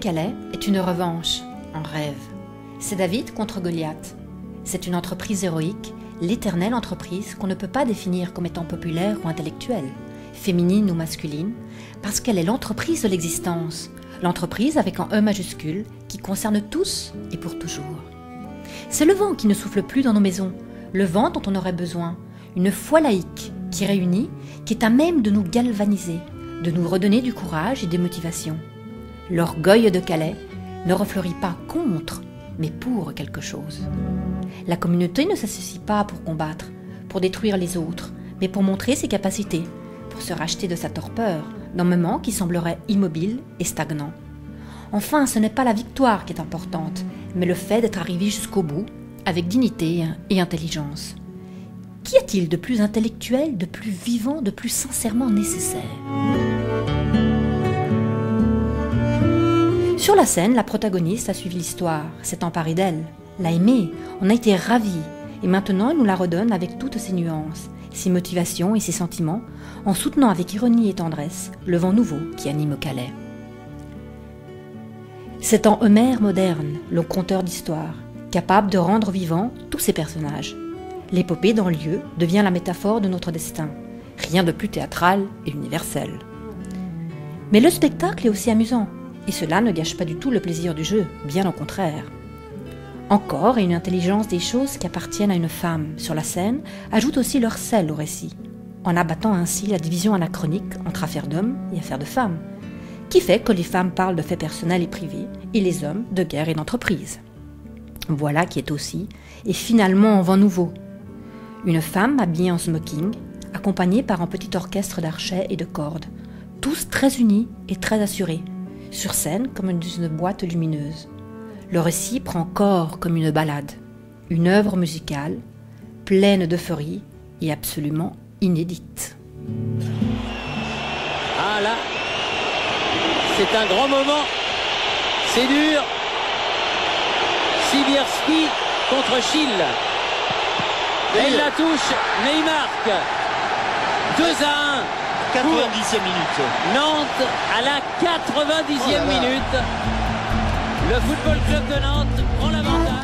Allez-Calais est une revanche, en rêve. C'est David contre Goliath. C'est une entreprise héroïque, l'éternelle entreprise qu'on ne peut pas définir comme étant populaire ou intellectuelle, féminine ou masculine, parce qu'elle est l'entreprise de l'existence, l'entreprise avec un E majuscule qui concerne tous et pour toujours. C'est le vent qui ne souffle plus dans nos maisons, le vent dont on aurait besoin, une foi laïque qui réunit, qui est à même de nous galvaniser, de nous redonner du courage et des motivations. L'orgueil de Calais ne refleurit pas contre, mais pour quelque chose. La communauté ne s'associe pas pour combattre, pour détruire les autres, mais pour montrer ses capacités, pour se racheter de sa torpeur, d'un moment qui semblerait immobile et stagnant. Enfin, ce n'est pas la victoire qui est importante, mais le fait d'être arrivé jusqu'au bout, avec dignité et intelligence. Qu'y a-t-il de plus intellectuel, de plus vivant, de plus sincèrement nécessaire ? Sur la scène, la protagoniste a suivi l'histoire, s'est emparée d'elle, l'a aimée, on a été ravis, et maintenant elle nous la redonne avec toutes ses nuances, ses motivations et ses sentiments, en soutenant avec ironie et tendresse le vent nouveau qui anime Calais. C'est en Homère moderne, le conteur d'histoire, capable de rendre vivants tous ses personnages. L'épopée dans le lieu devient la métaphore de notre destin, rien de plus théâtral et universel. Mais le spectacle est aussi amusant, et cela ne gâche pas du tout le plaisir du jeu, bien au contraire. Encore, et une intelligence des choses qui appartiennent à une femme sur la scène ajoute aussi leur sel au récit, en abattant ainsi la division anachronique entre affaires d'hommes et affaires de femmes, qui fait que les femmes parlent de faits personnels et privés, et les hommes de guerre et d'entreprise. Voilà qui est aussi, et finalement en vent nouveau. Une femme habillée en smoking, accompagnée par un petit orchestre d'archets et de cordes, tous très unis et très assurés, sur scène comme dans une boîte lumineuse. Le récit prend corps comme une ballade, une œuvre musicale, pleine d'euphorie et absolument inédite. Ah là, c'est un grand moment, c'est dur. Sibierski contre Schill. Et il la touche, mais il marque. 2-1. 90e minute. Nantes à la 90e minute. Le Football Club de Nantes prend l'avantage.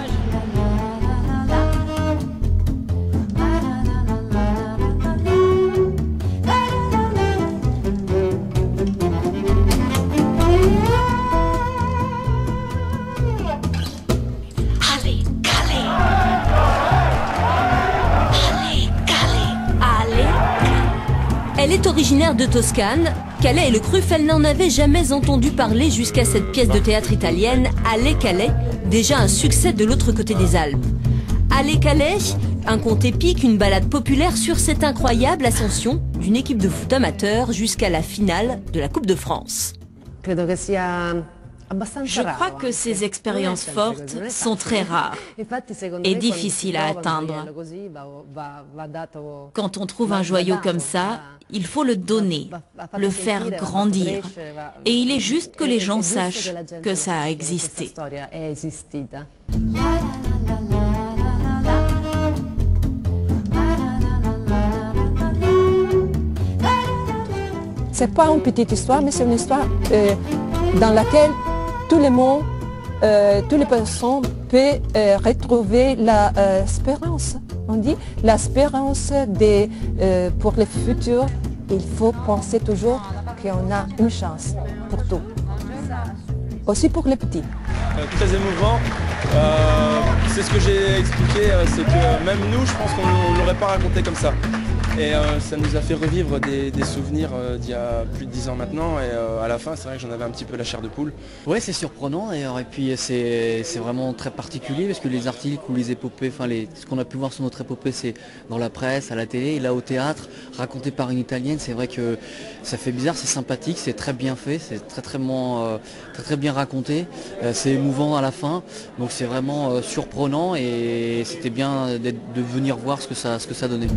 Elle est originaire de Toscane. Calais et le Crufel n'en avaient jamais entendu parler jusqu'à cette pièce de théâtre italienne, Allez-Calais, déjà un succès de l'autre côté des Alpes. Allez-Calais, un conte épique, une ballade populaire sur cette incroyable ascension d'une équipe de foot amateur jusqu'à la finale de la Coupe de France. Je crois que ces expériences fortes sont très rares et difficiles à atteindre. Quand on trouve un joyau comme ça, il faut le donner, le faire grandir. Et il est juste que les gens sachent que ça a existé. C'est pas une petite histoire, mais c'est une histoire dans laquelle tout le monde, toutes les personnes peuvent retrouver l'espérance. On dit l'espérance pour le futur. Il faut penser toujours qu'on a une chance pour tout. Aussi pour les petits. Très émouvant. C'est ce que j'ai expliqué, c'est que même nous, je pense qu'on ne l'aurait pas raconté comme ça. Et ça nous a fait revivre des souvenirs d'il y a plus de 10 ans maintenant. Et à la fin, c'est vrai que j'en avais un petit peu la chair de poule. Ouais, c'est surprenant et puis c'est vraiment très particulier parce que les articles ou les épopées, ce qu'on a pu voir sur notre épopée, c'est dans la presse, à la télé, et là au théâtre, raconté par une Italienne, c'est vrai que ça fait bizarre, c'est sympathique, c'est très bien fait, c'est très bien raconté, c'est émouvant à la fin, donc c'est vraiment surprenant et c'était bien de venir voir ce que ça donnait.